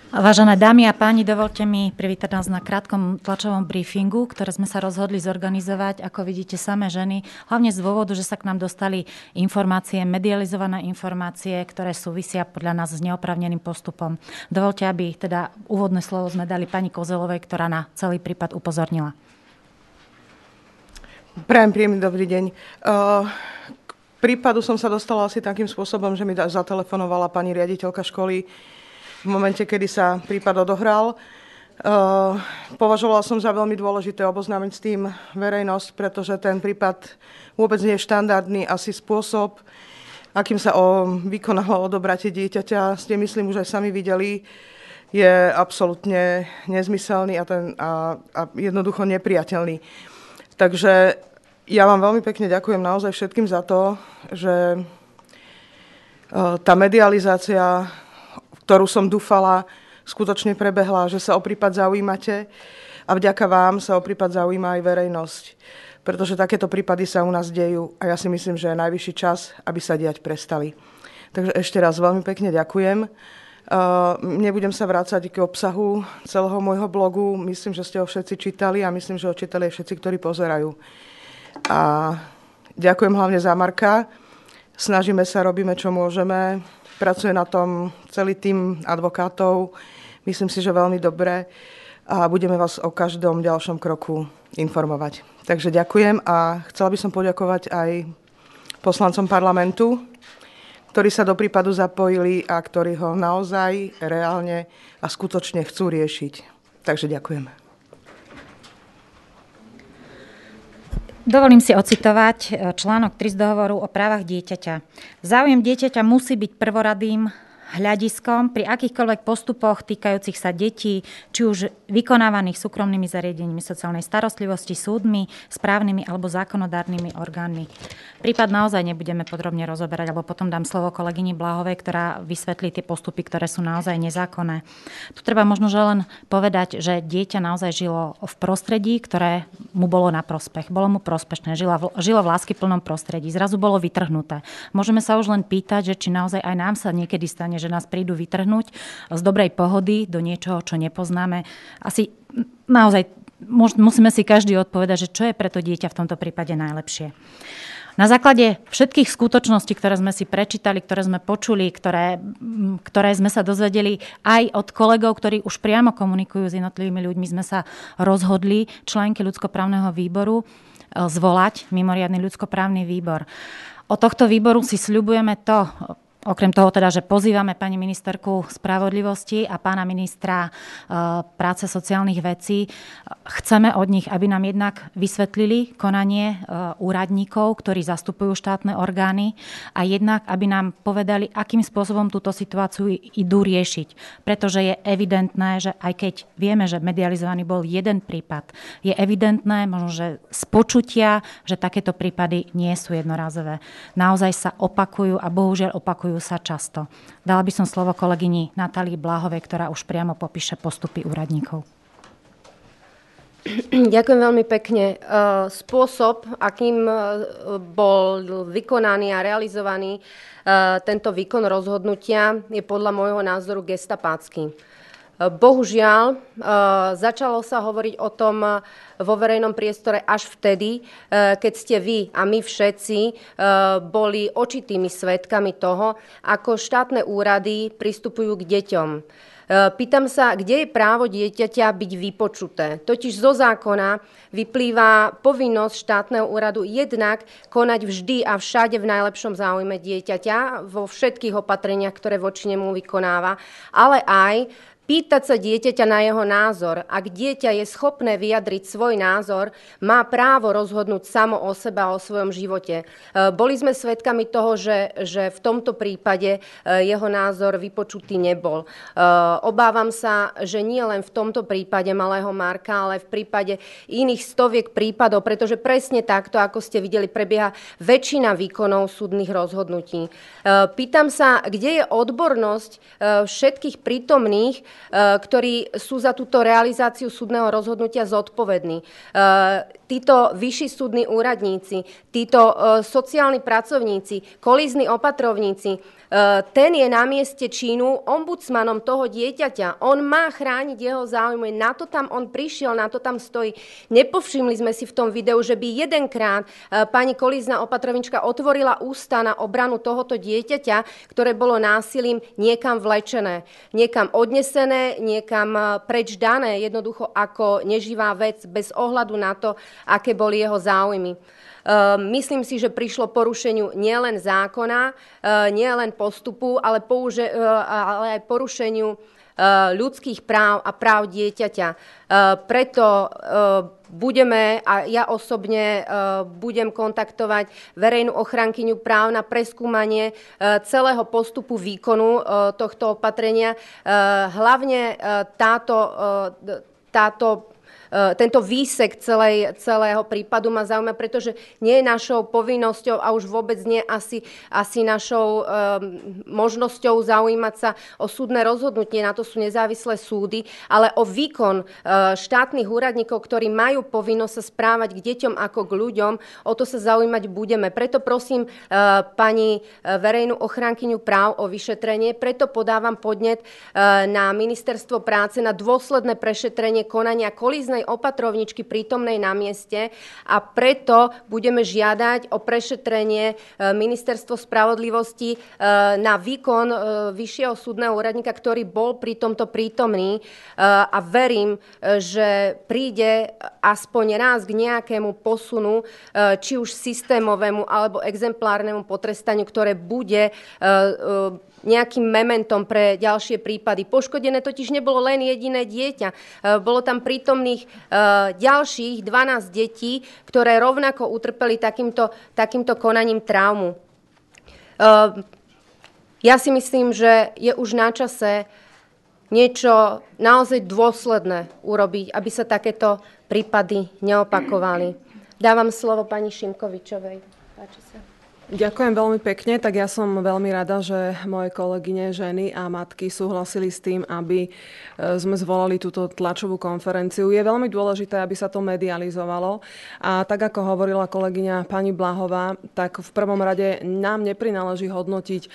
Vážené dámy a páni, dovolte mi privítať nás na krátkom tlačovom briefingu, ktoré sme sa rozhodli zorganizovať, ako vidíte, samé ženy, hlavne z dôvodu, že sa k nám dostali informácie, medializované informácie, ktoré súvisia podľa nás s neoprávneným postupom. Dovolte, aby teda úvodné slovo sme dali pani Kozelovej, ktorá na celý prípad upozornila. Prajem príjemný dobrý deň. K prípadu som sa dostala asi takým spôsobom, že mi zatelefonovala pani riaditeľka školy v momente, kedy sa prípad odohral. Považovala som za veľmi dôležité oboznámiť s tým verejnosť, pretože ten prípad vôbec nie je štandardný. Asi spôsob, akým sa vykonalo odobratie dieťaťa, ste myslím už aj sami videli, je absolútne nezmyselný a jednoducho nepriateľný. Takže ja vám veľmi pekne ďakujem naozaj všetkým za to, že tá medializácia, ktorú som dúfala, skutočne prebehla, že sa o prípad zaujímate a vďaka vám sa o prípad zaujíma aj verejnosť. Pretože takéto prípady sa u nás dejú a ja si myslím, že je najvyšší čas, aby sa diať prestali. Takže ešte raz veľmi pekne ďakujem. Nebudem sa vrácať k obsahu celého môjho blogu. Myslím, že ste ho všetci čítali a myslím, že ho čítali aj všetci, ktorí pozerajú. A ďakujem hlavne za Marka. Snažíme sa, robíme, čo môžeme. Pracuje na tom celý tím advokátov. Myslím si, že veľmi dobre. A budeme vás o každom ďalšom kroku informovať. Takže ďakujem a chcela by som poďakovať aj poslancom parlamentu, ktorí sa do prípadu zapojili a ktorí ho naozaj reálne a skutočne chcú riešiť. Takže ďakujem. Dovolím si ocitovať článok 3 z dohovoru o právach dieťaťa. Záujem dieťaťa musí byť prvoradým hľadiskom pri akýchkoľvek postupoch týkajúcich sa detí, či už vykonávaných súkromnými zariadeniami sociálnej starostlivosti, súdmi, správnymi alebo zákonodárnymi orgánmi. Prípad naozaj nebudeme podrobne rozoberať, alebo potom dám slovo kolegyni Bláhovej, ktorá vysvetlí tie postupy, ktoré sú naozaj nezákonné. Tu treba možno že len povedať, že dieťa naozaj žilo v prostredí, ktoré mu bolo na prospech. Bolo mu prospešné, žilo v láskyplnom prostredí. Zrazu bolo vytrhnuté. Môžeme sa už len pýtať, že či naozaj aj nám sa niekedy stane, že nás prídu vytrhnúť z dobrej pohody do niečoho, čo nepoznáme. Asi naozaj musíme si každý odpovedať, že čo je pre to dieťa v tomto prípade najlepšie. Na základe všetkých skutočností, ktoré sme si prečítali, ktoré sme počuli, ktoré sme sa dozvedeli aj od kolegov, ktorí už priamo komunikujú s jednotlivými ľuďmi, sme sa rozhodli členky ľudskoprávneho výboru zvolať mimoriadny ľudskoprávny výbor. Od tohto výboru si sľubujeme to, okrem toho teda, že pozývame pani ministerku spravodlivosti a pána ministra práce sociálnych vecí, chceme od nich, aby nám jednak vysvetlili konanie úradníkov, ktorí zastupujú štátne orgány a jednak, aby nám povedali, akým spôsobom túto situáciu idú riešiť. Pretože je evidentné, že aj keď vieme, že medializovaný bol jeden prípad, je evidentné, možno, že z počutia, že takéto prípady nie sú jednorázové. Naozaj sa opakujú a bohužiaľ opakujú sa často. Dala by som slovo kolegyni Natálii Bláhovej, ktorá už priamo popíše postupy úradníkov. Ďakujem veľmi pekne. Spôsob, akým bol vykonaný a realizovaný tento výkon rozhodnutia, je podľa môjho názoru gestapácky. Bohužiaľ, začalo sa hovoriť o tom vo verejnom priestore až vtedy, keď ste vy a my všetci boli očitými svedkami toho, ako štátne úrady pristupujú k deťom. Pýtam sa, kde je právo dieťaťa byť vypočuté. Totiž zo zákona vyplýva povinnosť štátneho úradu jednak konať vždy a všade v najlepšom záujme dieťaťa vo všetkých opatreniach, ktoré voči nemu vykonáva, ale aj pýtať sa dieťaťa na jeho názor. Ak dieťa je schopné vyjadriť svoj názor, má právo rozhodnúť samo o sebe a o svojom živote. Boli sme svedkami toho, že v tomto prípade jeho názor vypočutý nebol. Obávam sa, že nie len v tomto prípade malého Marka, ale v prípade iných stoviek prípadov, pretože presne takto, ako ste videli, prebieha väčšina výkonov súdnych rozhodnutí. Pýtam sa, kde je odbornosť všetkých prítomných, ktorí sú za túto realizáciu súdneho rozhodnutia zodpovední. Títo vyšší súdni úradníci, títo sociálni pracovníci, kolízni opatrovníci, ten je na mieste činu ombudsmanom toho dieťaťa. On má chrániť jeho záujmy. Na to tam on prišiel, na to tam stojí. Nepovšimli sme si v tom videu, že by jedenkrát pani Kolízna opatrovička otvorila ústa na obranu tohoto dieťaťa, ktoré bolo násilím niekam vlečené, niekam odnesené, niekam preč dané, jednoducho ako neživá vec, bez ohľadu na to, aké boli jeho záujmy. Myslím si, že prišlo porušeniu nielen zákona, nielen postupu, ale aj porušeniu ľudských práv a práv dieťaťa. Preto budeme, a ja osobne budem kontaktovať verejnú ochrankyňu práv na preskúmanie celého postupu výkonu tohto opatrenia. Hlavne tento výsek celého prípadu ma zaujíma, pretože nie je našou povinnosťou a už vôbec nie asi našou možnosťou zaujímať sa o súdne rozhodnutie, na to sú nezávislé súdy, ale o výkon štátnych úradníkov, ktorí majú povinnosť sa správať k deťom ako k ľuďom, o to sa zaujímať budeme. Preto prosím pani verejnú ochrankyňu práv o vyšetrenie, preto podávam podnet na Ministerstvo práce na dôsledné prešetrenie konania kolíznej opatrovničky prítomnej na mieste a preto budeme žiadať o prešetrenie Ministerstvo spravodlivosti na výkon vyššieho súdneho úradníka, ktorý bol pri tomto prítomný a verím, že príde aspoň raz k nejakému posunu, či už systémovému alebo exemplárnemu potrestaniu, ktoré bude nejakým mementom pre ďalšie prípady. Poškodené totiž nebolo len jediné dieťa. Bolo tam prítomných ďalších 12 detí, ktoré rovnako utrpeli takýmto konaním traumu. Ja si myslím, že je už na čase niečo naozaj dôsledné urobiť, aby sa takéto prípady neopakovali. Dávam slovo pani Šimkovičovej. Páči sa. Ďakujem veľmi pekne. Tak ja som veľmi rada, že moje kolegyne, ženy a matky súhlasili s tým, aby sme zvolali túto tlačovú konferenciu. Je veľmi dôležité, aby sa to medializovalo. A tak, ako hovorila kolegyňa pani Blahová, tak v prvom rade nám neprináleží hodnotiť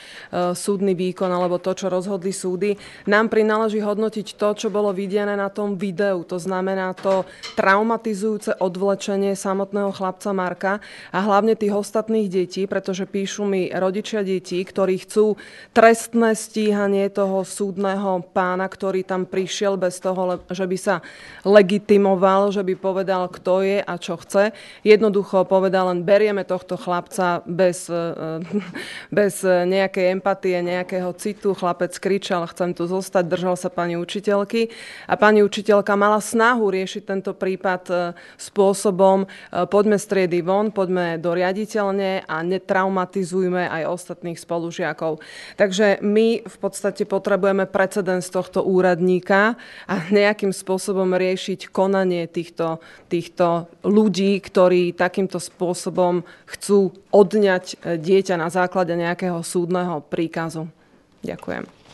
súdny výkon alebo to, čo rozhodli súdy. Nám prináleží hodnotiť to, čo bolo videné na tom videu. To znamená to traumatizujúce odvlečenie samotného chlapca Marka a hlavne tých ostatných detí, pretože píšu mi rodičia detí, ktorí chcú trestné stíhanie toho súdneho pána, ktorý tam prišiel bez toho, že by sa legitimoval, že by povedal, kto je a čo chce. Jednoducho povedal len, berieme tohto chlapca bez nejakej empatie, nejakého citu. Chlapec kričal, chcem tu zostať, držal sa pani učiteľky a pani učiteľka mala snahu riešiť tento prípad spôsobom, poďme z triedy von, poďme do riaditeľne a traumatizujme aj ostatných spolužiakov. Takže my v podstate potrebujeme precedens tohto úradníka a nejakým spôsobom riešiť konanie týchto ľudí, ktorí takýmto spôsobom chcú odňať dieťa na základe nejakého súdneho príkazu. Ďakujem.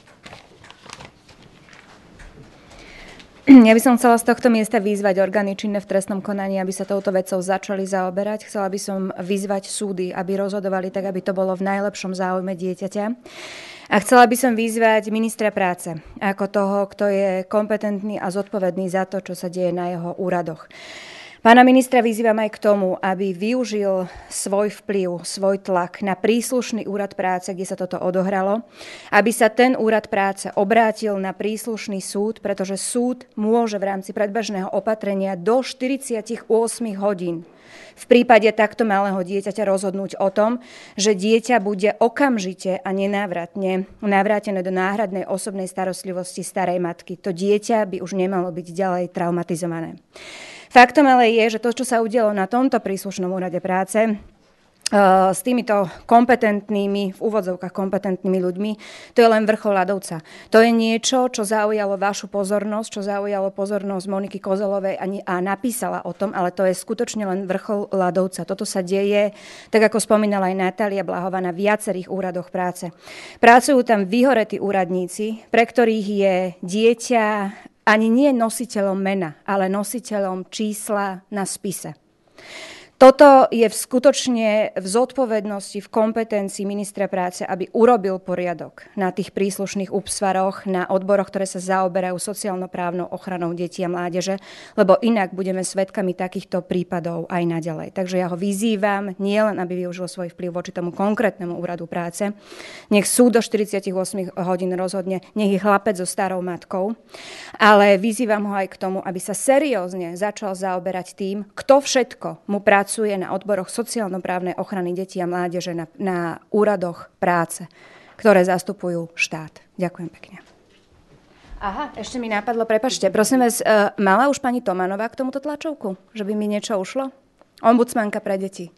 Ja by som chcela z tohto miesta vyzvať orgány činné v trestnom konaní, aby sa touto vecou začali zaoberať. Chcela by som vyzvať súdy, aby rozhodovali tak, aby to bolo v najlepšom záujme dieťaťa. A chcela by som vyzvať ministra práce, ako toho, kto je kompetentný a zodpovedný za to, čo sa deje na jeho úradoch. Pána ministra vyzývam aj k tomu, aby využil svoj vplyv, svoj tlak na príslušný úrad práce, kde sa toto odohralo, aby sa ten úrad práce obrátil na príslušný súd, pretože súd môže v rámci predbežného opatrenia do 48 hodín v prípade takto malého dieťaťa rozhodnúť o tom, že dieťa bude okamžite a nenávratne navrátené do náhradnej osobnej starostlivosti starej matky. To dieťa by už nemalo byť ďalej traumatizované. Faktom ale je, že to, čo sa udialo na tomto príslušnom úrade práce s týmito kompetentnými, v úvodzovkách kompetentnými ľuďmi, to je len vrchol ľadovca. To je niečo, čo zaujalo vašu pozornosť, čo zaujalo pozornosť Moniky Kozelovej a napísala o tom, ale to je skutočne len vrchol ľadovca. Toto sa deje, tak ako spomínala aj Natália Blahová, na viacerých úradoch práce. Pracujú tam vyhoretí úradníci, pre ktorých je dieťa ani nie nositeľom mena, ale nositeľom čísla na spise. Toto je skutočne v zodpovednosti, v kompetencii ministra práce, aby urobil poriadok na tých príslušných útvaroch, na odboroch, ktoré sa zaoberajú sociálno-právnou ochranou detí a mládeže, lebo inak budeme svedkami takýchto prípadov aj naďalej. Takže ja ho vyzývam, nielen aby využil svoj vplyv voči tomu konkrétnemu úradu práce, nech súd do 48 hodín rozhodne, nech je chlapec so starou matkou, ale vyzývam ho aj k tomu, aby sa seriózne začal zaoberať tým, kto všetko mu pracuje na odboroch sociálno-právnej ochrany detí a mládeže na úradoch práce, ktoré zastupujú štát. Ďakujem pekne. Aha, ešte mi napadlo, prepáčte, prosím vás, mala už pani Tomanová k tomuto tlačovku? Že by mi niečo ušlo? Ombudsmanka pre deti.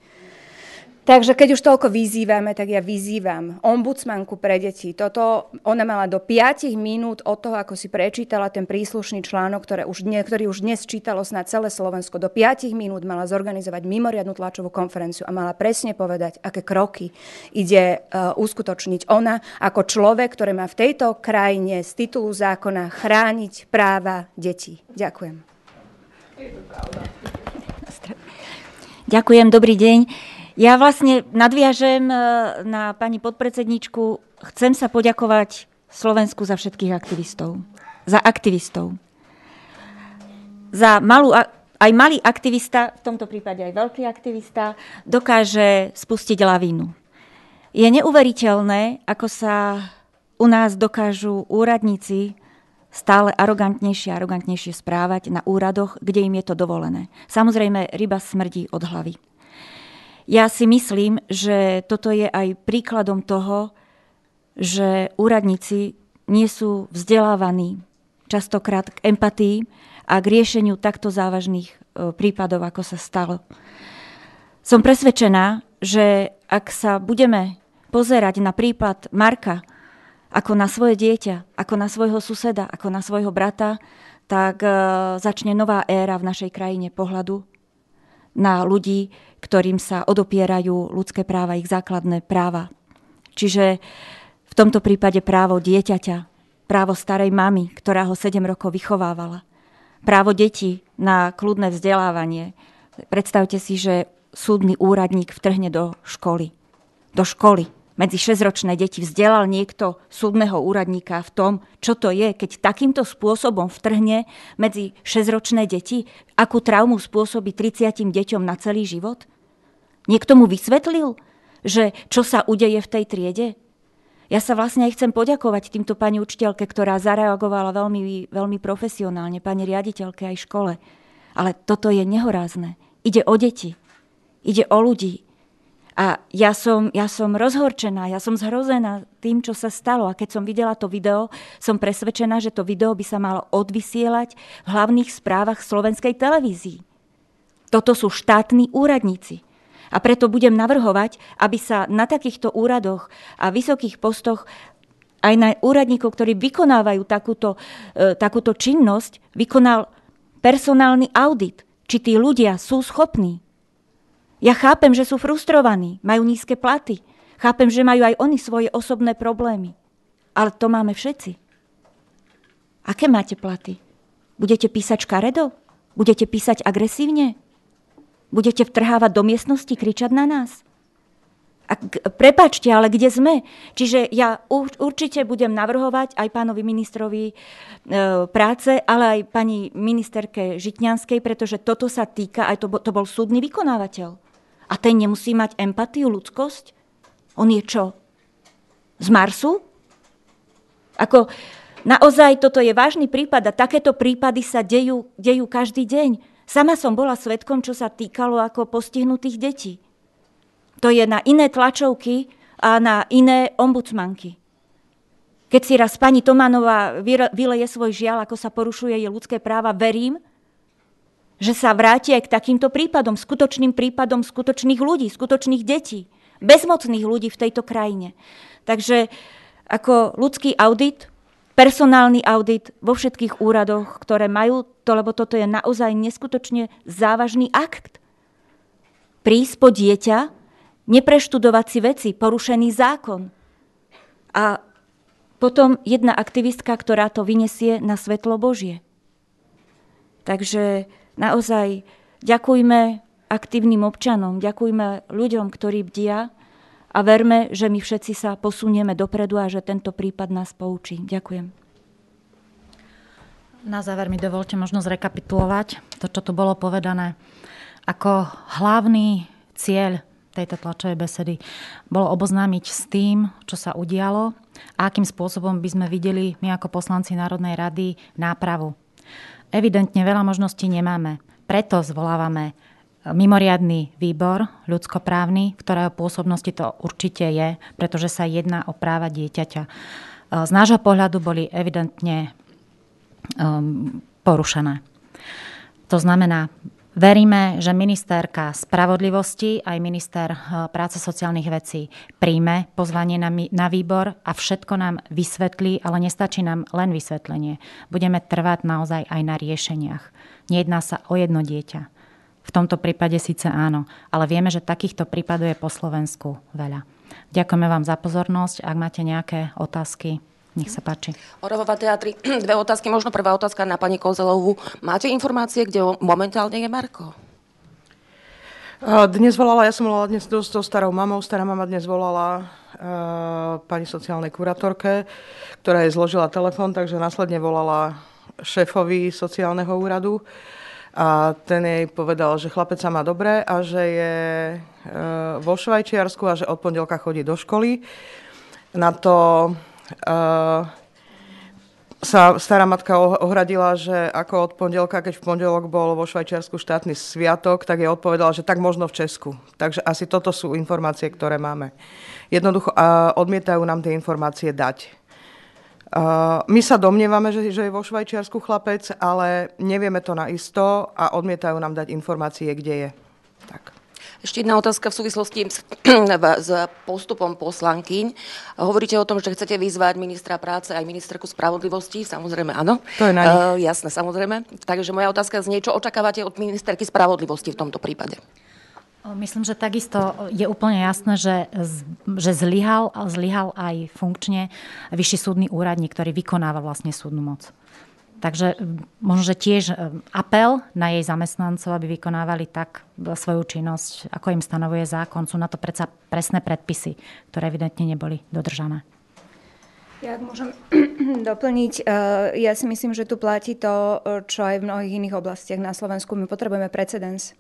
Takže keď už toľko vyzývame, tak ja vyzývam ombudsmanku pre deti. Toto ona mala do 5 minút od toho, ako si prečítala ten príslušný článok, ktorý už dnes čítalo snad celé Slovensko. Do 5 minút mala zorganizovať mimoriadnu tlačovú konferenciu a mala presne povedať, aké kroky ide uskutočniť ona ako človek, ktorý má v tejto krajine z titulu zákona chrániť práva detí. Ďakujem. Je to pravda. Ďakujem, dobrý deň. Ja vlastne nadviažem na pani podpredsedničku. Chcem sa poďakovať Slovensku za všetkých aktivistov. Za aktivistov. Aj malý aktivista, v tomto prípade aj veľký aktivista, dokáže spustiť lavínu. Je neuveriteľné, ako sa u nás dokážu úradníci stále arogantnejšie správať na úradoch, kde im je to dovolené. Samozrejme, ryba smrdí od hlavy. Ja si myslím, že toto je aj príkladom toho, že úradníci nie sú vzdelávaní častokrát k empatii a k riešeniu takto závažných prípadov, ako sa stalo. Som presvedčená, že ak sa budeme pozerať na prípad Marka ako na svoje dieťa, ako na svojho suseda, ako na svojho brata, tak začne nová éra v našej krajine pohľadu na ľudí, ktorým sa odopierajú ľudské práva, ich základné práva. Čiže v tomto prípade právo dieťaťa, právo starej mamy, ktorá ho 7 rokov vychovávala, právo detí na kľudné vzdelávanie. Predstavte si, že súdny úradník vtrhne do školy. Do školy. Medzi 6-ročné deti vzdelal niekto súdneho úradníka v tom, čo to je, keď takýmto spôsobom vtrhne medzi 6-ročné deti, akú traumu spôsobí 30 deťom na celý život? Niekto mu vysvetlil, že čo sa udeje v tej triede? Ja sa vlastne aj chcem poďakovať týmto pani učiteľke, ktorá zareagovala veľmi, veľmi profesionálne, pani riaditeľke aj škole. Ale toto je nehorázne. Ide o deti. Ide o ľudí. A ja som rozhorčená, ja som zhrozená tým, čo sa stalo. A keď som videla to video, som presvedčená, že to video by sa malo odvysielať v hlavných správach slovenskej televízii. Toto sú štátni úradníci. A preto budem navrhovať, aby sa na takýchto úradoch a vysokých postoch aj na úradníkov, ktorí vykonávajú takúto činnosť, vykonal personálny audit. Či tí ľudia sú schopní. Ja chápem, že sú frustrovaní, majú nízke platy. Chápem, že majú aj oni svoje osobné problémy. Ale to máme všetci. Aké máte platy? Budete písať škaredo? Budete písať agresívne? Budete vtrhávať do miestnosti, kričať na nás? Prepáčte, ale kde sme? Čiže ja určite budem navrhovať aj pánovi ministrovi práce, ale aj pani ministerke Žitňanskej, pretože toto sa týka, aj to bol súdny vykonávateľ. A ten nemusí mať empatiu, ľudskosť? On je čo? Z Marsu? Ako naozaj toto je vážny prípad a takéto prípady sa dejú každý deň. Sama som bola svedkom, čo sa týkalo ako postihnutých detí. To je na iné tlačovky a na iné ombudsmanky. Keď si raz pani Tomanová vyleje svoj žiaľ, ako sa porušuje jej ľudské práva, verím, že sa vráti aj k takýmto prípadom, skutočným prípadom skutočných ľudí, skutočných detí, bezmocných ľudí v tejto krajine. Takže ako ľudský audit, personálny audit vo všetkých úradoch, ktoré majú to, lebo toto je naozaj neskutočne závažný akt. Prísť po dieťa, nepreštudovať si veci, porušený zákon. A potom jedna aktivistka, ktorá to vyniesie na svetlo Božie. Takže naozaj ďakujme aktívnym občanom, ďakujme ľuďom, ktorí bdia a verme, že my všetci sa posunieme dopredu a že tento prípad nás poučí. Ďakujem. Na záver mi dovolte možno zrekapitulovať to, čo tu bolo povedané. Ako hlavný cieľ tejto tlačovej besedy bolo oboznámiť s tým, čo sa udialo a akým spôsobom by sme videli my ako poslanci Národnej rady nápravu. Evidentne veľa možností nemáme. Preto zvolávame mimoriadny výbor ľudskoprávny, v ktorého pôsobnosti to určite je, pretože sa jedná o práva dieťaťa. Z nášho pohľadu boli evidentne porušené. To znamená, veríme, že ministerka spravodlivosti aj minister práce sociálnych vecí príjme pozvanie na výbor a všetko nám vysvetlí, ale nestačí nám len vysvetlenie. Budeme trvať naozaj aj na riešeniach. Nejedná sa o jedno dieťa. V tomto prípade síce áno, ale vieme, že takýchto prípadov je po Slovensku veľa. Ďakujeme vám za pozornosť. Ak máte nejaké otázky, nech sa páči. Oravova teatri, dve otázky. Možno prvá otázka na pani Kozelovú. Máte informácie, kde momentálne je Marko? Dnes volala, ja som volala dnes so starou mamou. Stará mama dnes volala pani sociálnej kuratorke, ktorá jej zložila telefón, takže následne volala šéfovi sociálneho úradu. A ten jej povedal, že chlapec sa má dobre a že je vo Švajčiarsku a že od pondelka chodí do školy. Na to sa stará matka ohradila, že ako od pondelka, keď v pondelok bol vo Švajčiarsku štátny sviatok, tak jej odpovedala, že tak možno v Česku. Takže asi toto sú informácie, ktoré máme. Jednoducho odmietajú nám tie informácie dať. My sa domnievame, že je vo Švajčiarsku chlapec, ale nevieme to naisto a odmietajú nám dať informácie, kde je. Tak. Ešte jedna otázka v súvislosti s postupom poslankyň. Hovoríte o tom, že chcete vyzvať ministra práce aj ministerku spravodlivosti. Samozrejme, áno. To je na nich. Jasné, samozrejme. Takže moja otázka znie, čo očakávate od ministerky spravodlivosti v tomto prípade? Myslím, že takisto je úplne jasné, že zlyhal aj funkčne vyšší súdny úradník, ktorý vykonáva vlastne súdnu moc. Takže možno, že tiež apel na jej zamestnancov, aby vykonávali tak svoju činnosť, ako im stanovuje zákon. Sú na to predsa presné predpisy, ktoré evidentne neboli dodržané. Ja môžem doplniť. Ja si myslím, že tu platí to, čo aj v mnohých iných oblastiach na Slovensku. My potrebujeme precedens.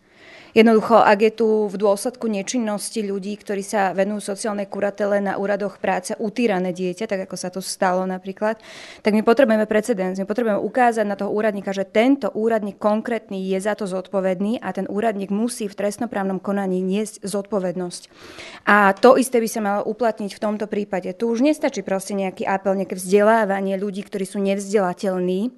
Jednoducho, ak je tu v dôsledku nečinnosti ľudí, ktorí sa venujú sociálnej kuratele na úradoch práce utýrané dieťa, tak ako sa to stalo napríklad, tak my potrebujeme precedens. My potrebujeme ukázať na toho úradníka, že tento úradník konkrétny je za to zodpovedný a ten úradník musí v trestnoprávnom konaní niesť zodpovednosť. A to isté by sa malo uplatniť v tomto prípade. Tu už nestačí proste nejaký apel, nejaké vzdelávanie ľudí, ktorí sú nevzdelateľní.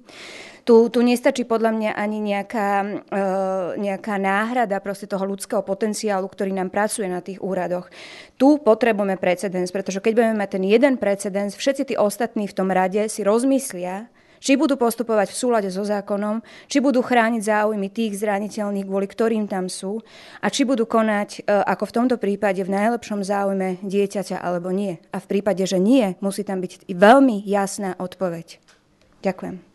Tu nestačí podľa mňa ani nejaká náhrada proste toho ľudského potenciálu, ktorý nám pracuje na tých úradoch. Tu potrebujeme precedens, pretože keď budeme mať ten jeden precedens, všetci tí ostatní v tom rade si rozmyslia, či budú postupovať v súlade so zákonom, či budú chrániť záujmy tých zraniteľných, kvôli ktorým tam sú, a či budú konať, ako v tomto prípade, v najlepšom záujme dieťaťa alebo nie. A v prípade, že nie, musí tam byť veľmi jasná odpoveď. Ďakujem.